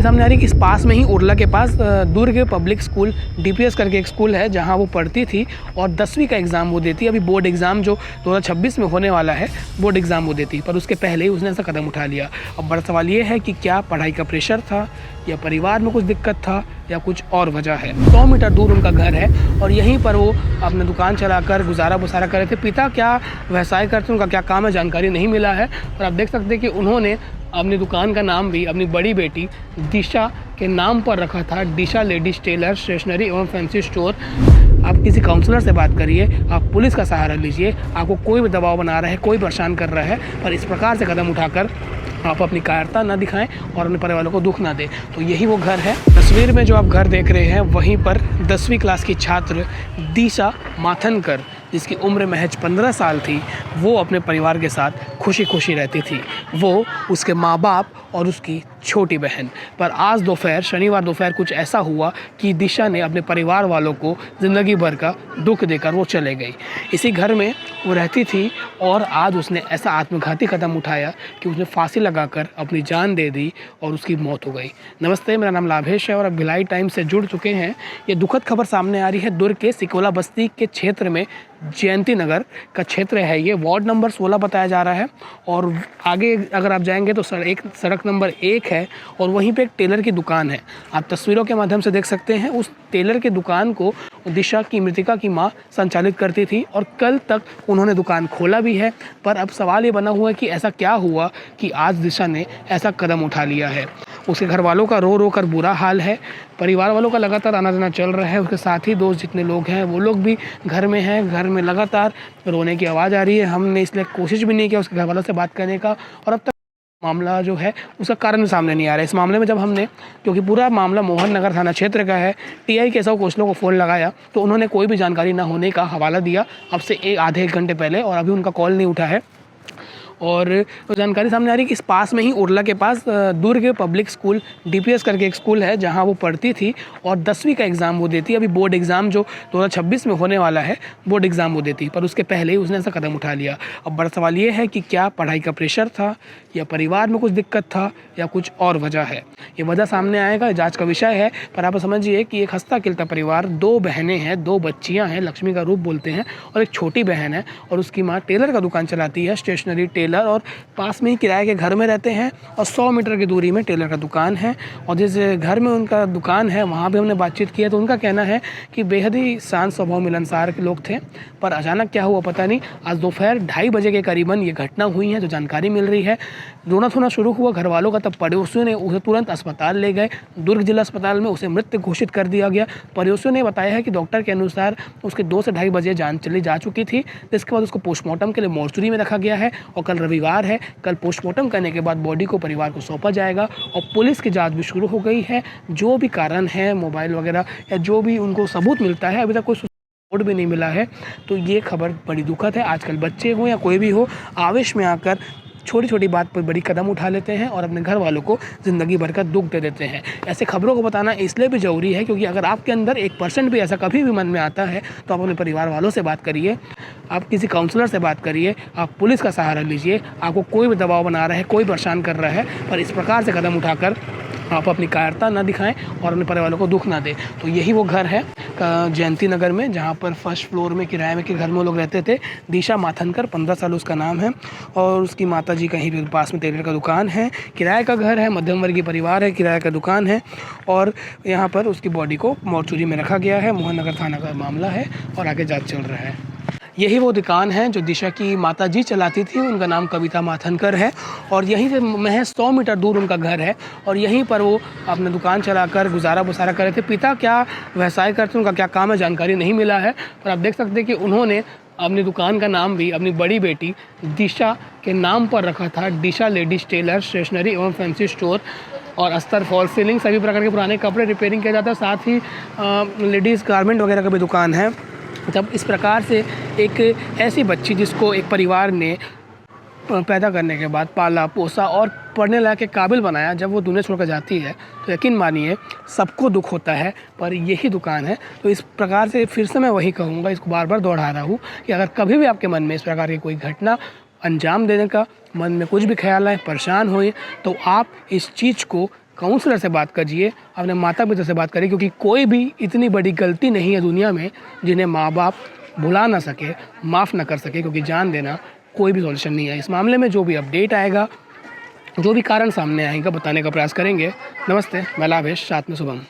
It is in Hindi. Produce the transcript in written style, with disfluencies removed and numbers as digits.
सामने आ रही है कि इस पास में ही उरला के पास दुर्ग पब्लिक स्कूल डीपीएस करके एक स्कूल है जहां वो पढ़ती थी और 10वीं का एग्ज़ाम वो देती। अभी बोर्ड एग्ज़ाम जो 2026 में होने वाला है बोर्ड एग्ज़ाम वो देती, पर उसके पहले ही उसने ऐसा कदम उठा लिया। अब बड़ा सवाल ये है कि क्या पढ़ाई का प्रेशर था या परिवार में कुछ दिक्कत था या कुछ और वजह है। 100 मीटर दूर उनका घर है और यहीं पर वो अपने दुकान चलाकर गुजारा बसारा कर रहे थे। पिता क्या व्यवसाय करते, उनका क्या काम है, जानकारी नहीं मिला है। और आप देख सकते हैं कि उन्होंने अपनी दुकान का नाम भी अपनी बड़ी बेटी दिशा के नाम पर रखा था, दिशा लेडीज़ टेलर स्टेशनरी एवं फैंसी स्टोर। आप किसी काउंसलर से बात करिए, आप पुलिस का सहारा लीजिए, आपको कोई भी दबाव बना रहा है, कोई परेशान कर रहा है, पर इस प्रकार से कदम उठाकर आप अपनी कायरता ना दिखाएं और अपने परिवार वालों को दुख ना दें। तो यही वो घर है। तस्वीर में जो आप घर देख रहे हैं वहीं पर 10वीं क्लास की छात्र दिशा माथनकर, जिसकी उम्र महज 15 साल थी, वो अपने परिवार के साथ खुशी खुशी रहती थी। वो, उसके माँ बाप और उसकी छोटी बहन। पर आज दोपहर, शनिवार दोपहर कुछ ऐसा हुआ कि दिशा ने अपने परिवार वालों को ज़िंदगी भर का दुख देकर वो चले गई। इसी घर में वो रहती थी और आज उसने ऐसा आत्मघाती कदम उठाया कि उसने फांसी लगाकर अपनी जान दे दी और उसकी मौत हो गई। नमस्ते, मेरा नाम लाभेश है और अब भिलाई टाइम्स से जुड़ चुके हैं। ये दुखद खबर सामने आ रही है दुर्ग के सिकोला बस्ती के क्षेत्र में, जयंती नगर का क्षेत्र है ये, वार्ड नंबर 16 बताया जा रहा है। और आगे अगर आप जाएंगे तो सड़क नंबर 1 है और वहीं पे एक टेलर की दुकान है। आप तस्वीरों के माध्यम से देख सकते हैं उस टेलर की दुकान को दिशा की, मृतिका की मां संचालित करती थी और कल तक उन्होंने दुकान खोला भी है। पर अब सवाल ये बना हुआ है कि ऐसा क्या हुआ कि आज दिशा ने ऐसा कदम उठा लिया है। उसके घर वालों का रो रो कर बुरा हाल है, परिवार वालों का लगातार आना जाना चल रहा है। उसके साथ ही दोस्त जितने लोग हैं वो लोग भी घर में हैं, घर में लगातार रोने की आवाज़ आ रही है। हमने इसलिए कोशिश भी नहीं किया उसके घर वालों से बात करने का और अब तक मामला जो है उसका कारण सामने नहीं आ रहा है। इस मामले में जब हमने, क्योंकि पूरा मामला मोहन नगर थाना क्षेत्र का है, टीआई के 100 कोचलों को फ़ोन लगाया तो उन्होंने कोई भी जानकारी ना होने का हवाला दिया अब से आधे एक घंटे पहले, और अभी उनका कॉल नहीं उठा है। और जानकारी सामने आ रही है कि इस पास में ही उरला के पास दुर्ग पब्लिक स्कूल डीपीएस करके एक स्कूल है जहां वो पढ़ती थी और 10वीं का एग्ज़ाम वो देती। अभी बोर्ड एग्ज़ाम जो 2026 में होने वाला है बोर्ड एग्ज़ाम वो देती, पर उसके पहले ही उसने ऐसा कदम उठा लिया। अब बड़ा सवाल ये है कि क्या पढ़ाई का प्रेशर था या परिवार में कुछ दिक्कत था या कुछ और वजह है। ये वजह सामने आएगा, जाँच का विषय है। पर आप समझिए कि एक हंसता खिलता परिवार, 2 बहनें हैं, 2 बच्चियाँ हैं, लक्ष्मी का रूप बोलते हैं, और एक छोटी बहन है और उसकी माँ टेलर का दुकान चलाती है, स्टेशनरी टेलर, और पास में ही किराए के घर में रहते हैं और 100 मीटर की दूरी में टेलर का दुकान है। और जिस घर में उनका दुकान है वहाँ भी हमने बातचीत की है तो उनका कहना है कि बेहद ही शांत स्वभाव, मिलनसार के लोग थे। पर अचानक क्या हुआ पता नहीं, आज दोपहर 2:30 बजे के करीबन ये घटना हुई है जो जानकारी मिल रही है। रोना धोना शुरू हुआ घर वालों का, तब पड़ोसियों ने उसे तुरंत अस्पताल ले गए। दुर्ग जिला अस्पताल में उसे मृत घोषित कर दिया गया। पड़ोसियों ने बताया है कि डॉक्टर के अनुसार उसके 2 से 2:30 बजे जान चली जा चुकी थी, जिसके बाद उसको पोस्टमार्टम के लिए मोर्चरी में रखा गया है और कल रविवार है, कल पोस्टमार्टम करने के बाद बॉडी को परिवार को सौंपा जाएगा। और पुलिस की जांच भी शुरू हो गई है। जो भी कारण है, मोबाइल वगैरह या जो भी उनको सबूत मिलता है, अभी तक कोई रिपोर्ट भी नहीं मिला है। तो ये खबर बड़ी दुखद है। आजकल बच्चे हो या कोई भी हो, आवेश में आकर छोटी छोटी बात पर बड़ी कदम उठा लेते हैं और अपने घर वालों को ज़िंदगी भर का दुख दे देते हैं। ऐसे खबरों को बताना इसलिए भी ज़रूरी है क्योंकि अगर आपके अंदर 1% भी ऐसा कभी भी मन में आता है तो आप अपने परिवार वालों से बात करिए, आप किसी काउंसलर से बात करिए, आप पुलिस का सहारा लीजिए। आपको कोई भी दबाव बना रहा है, कोई परेशान कर रहा है, पर इस प्रकार से कदम उठाकर आप अपनी कायरता ना दिखाएं और अपने परिवार वालों को दुख ना दें। तो यही वो घर है जयंती नगर में, जहाँ पर फर्स्ट फ्लोर में किराए में के घर में वो लोग रहते थे। दिशा माथनकर, 15 साल उसका नाम है और उसकी माताजी कहीं पे पास में टेलर का दुकान है। किराए का घर है, मध्यम वर्गीय परिवार है, किराए का दुकान है और यहाँ पर उसकी बॉडी को मोर्चरी में रखा गया है। मोहन नगर थाना का मामला है और आगे जाँच चल रहा है। यही वो दुकान है जो दिशा की माताजी चलाती थी, उनका नाम कविता माथनकर है और यहीं से महज 100 मीटर दूर उनका घर है और यहीं पर वो अपने दुकान चलाकर गुजारा बसारा कर रहे थे। पिता क्या व्यवसाय करते, उनका क्या काम है, जानकारी नहीं मिला है। पर आप देख सकते हैं कि उन्होंने अपनी दुकान का नाम भी अपनी बड़ी बेटी दिशा के नाम पर रखा था, दिशा लेडीज़ टेलर स्टेशनरी एवं फैंसी स्टोर, और अस्तर, फॉल सीलिंग, सभी प्रकार के पुराने कपड़े रिपेयरिंग किया जाता है। साथ ही लेडीज़ गारमेंट वगैरह का भी दुकान है। जब इस प्रकार से एक ऐसी बच्ची जिसको एक परिवार ने पैदा करने के बाद पाला पोसा और पढ़ने लायक के काबिल बनाया, जब वो दुनिया छोड़कर जाती है तो यकीन मानिए सबको दुख होता है। पर यही दुकान है। तो इस प्रकार से फिर से मैं वही कहूँगा, इसको बार बार दोहरा रहा हूँ कि अगर कभी भी आपके मन में इस प्रकार की कोई घटना अंजाम देने का मन में कुछ भी ख्याल आए, परेशान होए, तो आप इस चीज़ को काउंसलर से बात कीजिए, अपने माता पिता से बात करिए, क्योंकि कोई भी इतनी बड़ी गलती नहीं है दुनिया में जिन्हें माँ बाप भुला ना सके, माफ़ ना कर सके, क्योंकि जान देना कोई भी सॉल्यूशन नहीं है। इस मामले में जो भी अपडेट आएगा, जो भी कारण सामने आएगा, बताने का प्रयास करेंगे। नमस्ते, मैं लाभेश, साथ में शुभम।